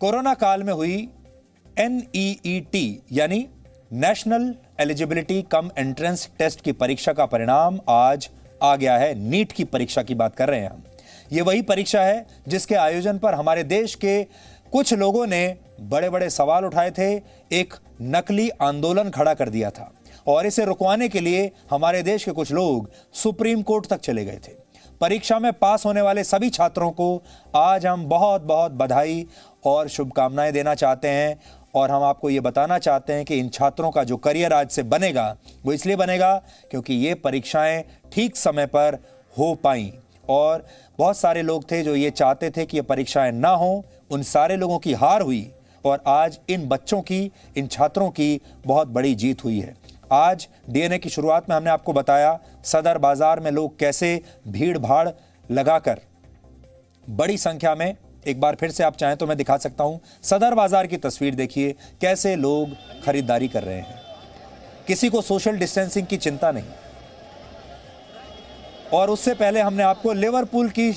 Corona काल में हुई NEET यानी national eligibility cum entrance test की परीक्षा का परिणाम आज आ गया है। नीट की परीक्षा की बात कर रहे हैं हम। ये वही परीक्षा है जिसके आयोजन पर हमारे देश के कुछ लोगों ने बड़े बड़े सवाल उठाए थे, एक नकली आंदोलन खड़ा कर दिया था और इसे रुकवाने के लिए हमारे देश के कुछ लोग सुप्रीम कोर्ट तक चले गए थे। परीक्षा में पास होने वाले सभी छात्रों को आज हम बहुत बहुत बधाई और शुभकामनाएं देना चाहते हैं और हम आपको ये बताना चाहते हैं कि इन छात्रों का जो करियर आज से बनेगा वो इसलिए बनेगा क्योंकि ये परीक्षाएं ठीक समय पर हो पाई और बहुत सारे लोग थे जो ये चाहते थे कि ये परीक्षाएं ना हो। उन सारे लोगों की हार हुई और आज इन बच्चों की, इन छात्रों की बहुत बड़ी जीत हुई है। आज DNA की शुरुआत में हमने आपको बताया सदर बाजार में लोग कैसे भीड़ भाड़ लगाकर बड़ी संख्या में, एक बार फिर से आप चाहें तो मैं दिखा सकता हूं, सदर बाजार की तस्वीर देखिए कैसे लोग खरीदारी कर रहे हैं। किसी को सोशल डिस्टेंसिंग की चिंता नहीं। और उससे पहले हमने आपको लिवरपूल की,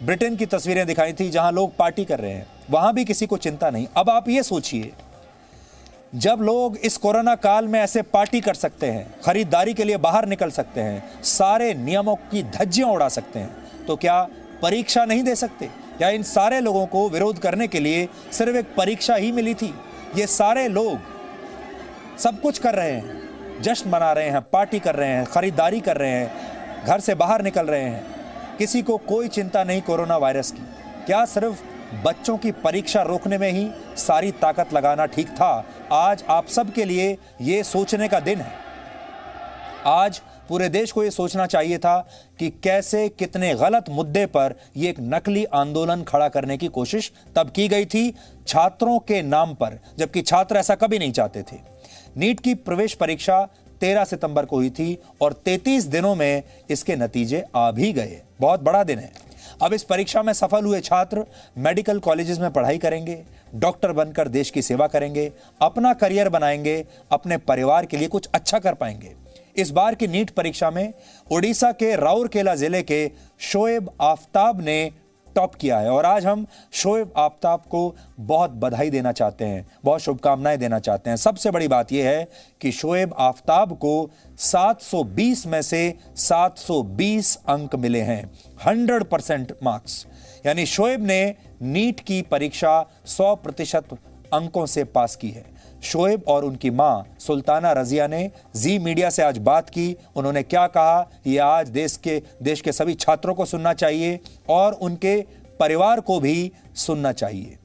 ब्रिटेन की तस्वीरें दिखाई थी जहां लोग पार्टी कर रहे हैं, वहां भी किसी को चिंता नहीं। अब आप ये सोचिए, जब लोग इस कोरोना काल में ऐसे पार्टी कर सकते हैं, खरीदारी के लिए बाहर निकल सकते हैं, सारे नियमों की धज्जियां उड़ा सकते हैं, तो क्या परीक्षा नहीं दे सकते? या इन सारे लोगों को विरोध करने के लिए सिर्फ एक परीक्षा ही मिली थी? ये सारे लोग सब कुछ कर रहे हैं, जश्न मना रहे हैं, पार्टी कर रहे हैं, खरीदारी कर रहे हैं, घर से बाहर निकल रहे हैं, किसी को कोई चिंता नहीं कोरोना वायरस की। क्या सिर्फ बच्चों की परीक्षा रोकने में ही सारी ताकत लगाना ठीक था? आज आप सब के लिए ये सोचने का दिन है। आज पूरे देश को ये सोचना चाहिए था कि कैसे, कितने गलत मुद्दे पर ये एक नकली आंदोलन खड़ा करने की कोशिश तब की गई थी छात्रों के नाम पर, जबकि छात्र ऐसा कभी नहीं चाहते थे। नीट की प्रवेश परीक्षा 13 सितंबर को हुई थी और 33 दिनों में इसके नतीजे आ भी गए। बहुत बड़ा दिन है। अब इस परीक्षा में सफल हुए छात्र मेडिकल कॉलेजेस में पढ़ाई करेंगे, डॉक्टर बनकर देश की सेवा करेंगे, अपना करियर बनाएंगे, अपने परिवार के लिए कुछ अच्छा कर पाएंगे। इस बार की नीट परीक्षा में ओडिशा के राउरकेला जिले के शोएब आफ्ताब ने टॉप किया है और आज हम शोएब आफ्ताब को बहुत बधाई देना चाहते हैं, बहुत शुभकामनाएं देना चाहते हैं। सबसे बड़ी बात यह है कि शोएब आफ्ताब को 720 में से 720 अंक मिले हैं, 100% मार्क्स। यानी शोएब ने नीट की परीक्षा 100% अंकों से पास की है। शोएब और उनकी मां सुल्ताना रजिया ने जी मीडिया से आज बात की। उन्होंने क्या कहा ये आज देश के सभी छात्रों को सुनना चाहिए और उनके परिवार को भी सुनना चाहिए।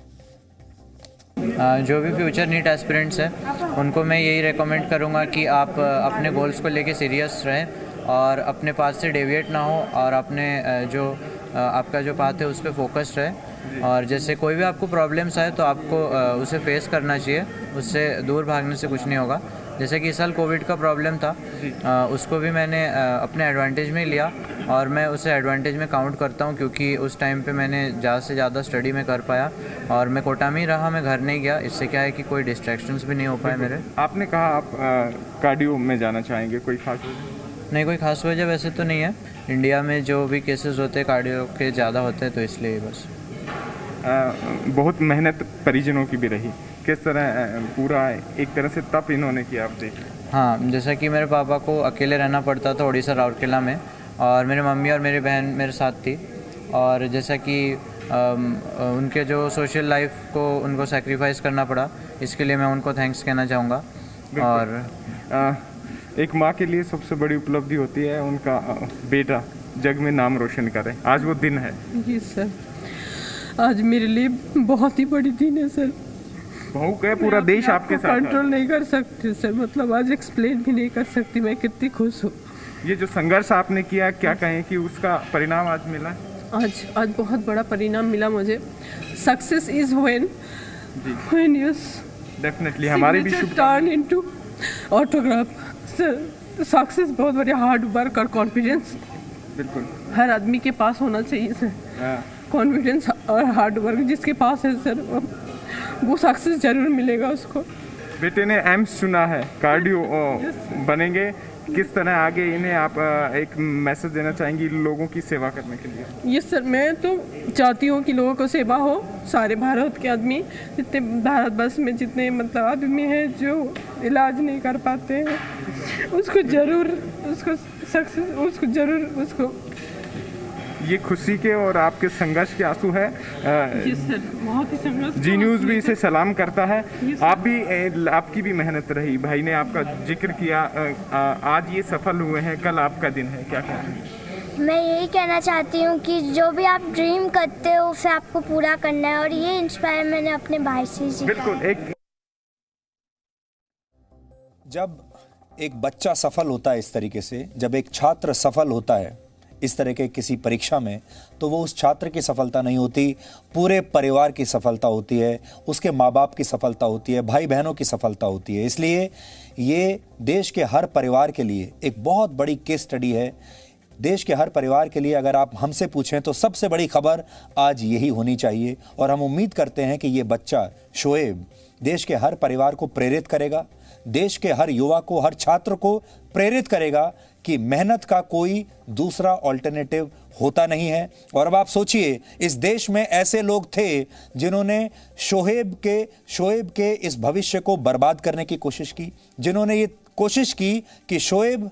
जो भी फ्यूचर नीट एस्पिरेंट्स हैं उनको मैं यही रेकमेंड करूंगा कि आप अपने गोल्स को लेके सीरियस रहें और अपने पाथ से डेविएट ना हो और अपने जो आपका जो पाथ है उस पर फोकस्ड रहे। और जैसे कोई भी आपको प्रॉब्लम्स आए तो आपको उसे फेस करना चाहिए, उससे दूर भागने से कुछ नहीं होगा। जैसे कि इस साल कोविड का प्रॉब्लम था, उसको भी मैंने अपने एडवांटेज में लिया और मैं उसे एडवांटेज में काउंट करता हूं क्योंकि उस टाइम पे मैंने ज़्यादा से ज़्यादा स्टडी में कर पाया और मैं कोटा में ही रहा, मैं घर नहीं गया। इससे क्या है कि कोई डिस्ट्रैक्शंस भी नहीं हो पाए मेरे। आपने कहा आप कार्डियो में जाना चाहेंगे, कोई खास वजह? नहीं, कोई खास वजह वैसे तो नहीं है। इंडिया में जो भी केसेस होते हैं कार्डियो के ज़्यादा होते हैं तो इसलिए बस। बहुत मेहनत परिजनों की भी रही, किस तरह पूरा एक तरह से तप इन्होंने किया आप देख? हाँ, जैसा कि मेरे पापा को अकेले रहना पड़ता था उड़ीसा राउरकेला में और मेरी मम्मी और मेरी बहन मेरे साथ थी और जैसा कि उनके जो सोशल लाइफ को उनको सैक्रिफाइस करना पड़ा, इसके लिए मैं उनको थैंक्स कहना चाहूँगा। और एक माँ के लिए सबसे बड़ी उपलब्धि होती है उनका बेटा जग में नाम रोशन करे। आज वो दिन है। जी सर, आज मेरे लिए बहुत ही बड़ी दिन है सर। भावुक है पूरा देश आपके साथ। कंट्रोल नहीं कर सकती सर, मतलब आज एक्सप्लेन भी नहीं कर सकती मैं कितनी खुश हूँ। ये जो संघर्ष आपने किया, क्या कहें कि उसका परिणाम आज मिला? आज बहुत बड़ा परिणाम मिला मुझे। Success is when you definitely हमारी भी turn into autograph. Sir success बहुत बड़ी हार्ड वर्क और कॉन्फिडेंस बिल्कुल हर आदमी के पास होना चाहिए सर। कॉन्फिडेंस और हार्ड वर्क जिसके पास है सर वो सक्सेस जरूर मिलेगा उसको। बेटे ने एम्स चुना है, कार्डियो बनेंगे, किस तरह आगे इन्हें आप एक मैसेज देना चाहेंगी लोगों की सेवा करने के लिए? ये सर, मैं तो चाहती हूँ कि लोगों को सेवा हो। सारे भारत के आदमी, जितने भारतवर्ष में जितने मतलब आदमी हैं जो इलाज नहीं कर पाते हैं, उसको ज़रूर ये खुशी के और आपके संघर्ष के आंसू है। जी सर, बहुत ही संघर्ष। जी न्यूज़ भी इसे सलाम करता है। आप भी आपकी भी मेहनत रही, भाई ने आपका जिक्र किया। आज ये सफल हुए हैं, कल आपका दिन है, क्या कहेंगे? मैं यही कहना चाहती हूँ कि जो भी आप ड्रीम करते हो उसे आपको पूरा करना है, और ये इंस्पायर मैंने अपने भाई से सीखा। बिल्कुल। जब एक बच्चा सफल होता है इस तरीके से, जब एक छात्र सफल होता है इस तरह के किसी परीक्षा में, तो वो उस छात्र की सफलता नहीं होती, पूरे परिवार की सफलता होती है, उसके माँ बाप की सफलता होती है, भाई बहनों की सफलता होती है। इसलिए ये देश के हर परिवार के लिए एक बहुत बड़ी केस स्टडी है। देश के हर परिवार के लिए अगर आप हमसे पूछें तो सबसे बड़ी खबर आज यही होनी चाहिए, और हम उम्मीद करते हैं कि ये बच्चा शोएब देश के हर परिवार को प्रेरित करेगा, देश के हर युवा को, हर छात्र को प्रेरित करेगा कि मेहनत का कोई दूसरा ऑल्टरनेटिव होता नहीं है। और अब आप सोचिए, इस देश में ऐसे लोग थे जिन्होंने शोएब के इस भविष्य को बर्बाद करने की कोशिश की, जिन्होंने ये कोशिश की कि शोएब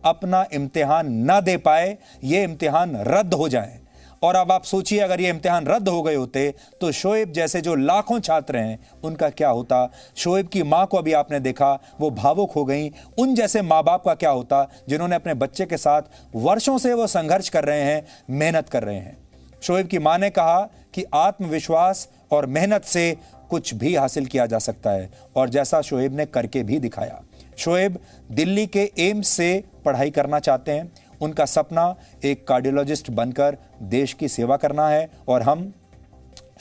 अपना इम्तिहान ना दे पाए, ये इम्तिहान रद्द हो जाए। और अब आप सोचिए, अगर ये इम्तिहान रद्द हो गए होते तो शोएब जैसे जो लाखों छात्र हैं उनका क्या होता। शोएब की माँ को अभी आपने देखा, वो भावुक हो गई। उन जैसे माँ बाप का क्या होता जिन्होंने अपने बच्चे के साथ वर्षों से वो संघर्ष कर रहे हैं, मेहनत कर रहे हैं। शोएब की माँ ने कहा कि आत्मविश्वास और मेहनत से कुछ भी हासिल किया जा सकता है, और जैसा शोएब ने करके भी दिखाया। शोएब दिल्ली के एम्स से पढ़ाई करना चाहते हैं। उनका सपना एक कार्डियोलॉजिस्ट बनकर देश की सेवा करना है, और हम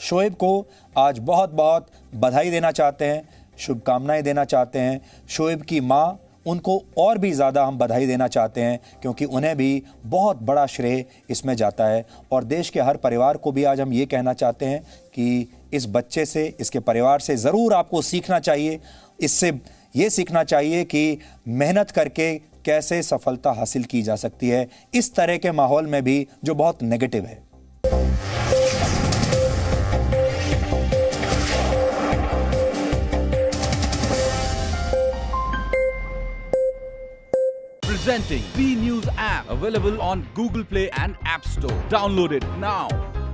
शोएब को आज बहुत बहुत बधाई देना चाहते हैं, शुभकामनाएं देना चाहते हैं। शोएब की माँ, उनको और भी ज़्यादा हम बधाई देना चाहते हैं, क्योंकि उन्हें भी बहुत बड़ा श्रेय इसमें जाता है। और देश के हर परिवार को भी आज हम ये कहना चाहते हैं कि इस बच्चे से, इसके परिवार से ज़रूर आपको सीखना चाहिए। इससे ये सीखना चाहिए कि मेहनत करके कैसे सफलता हासिल की जा सकती है, इस तरह के माहौल में भी जो बहुत नेगेटिव है। Presenting V News app, available on Google Play and App Store. Download it now.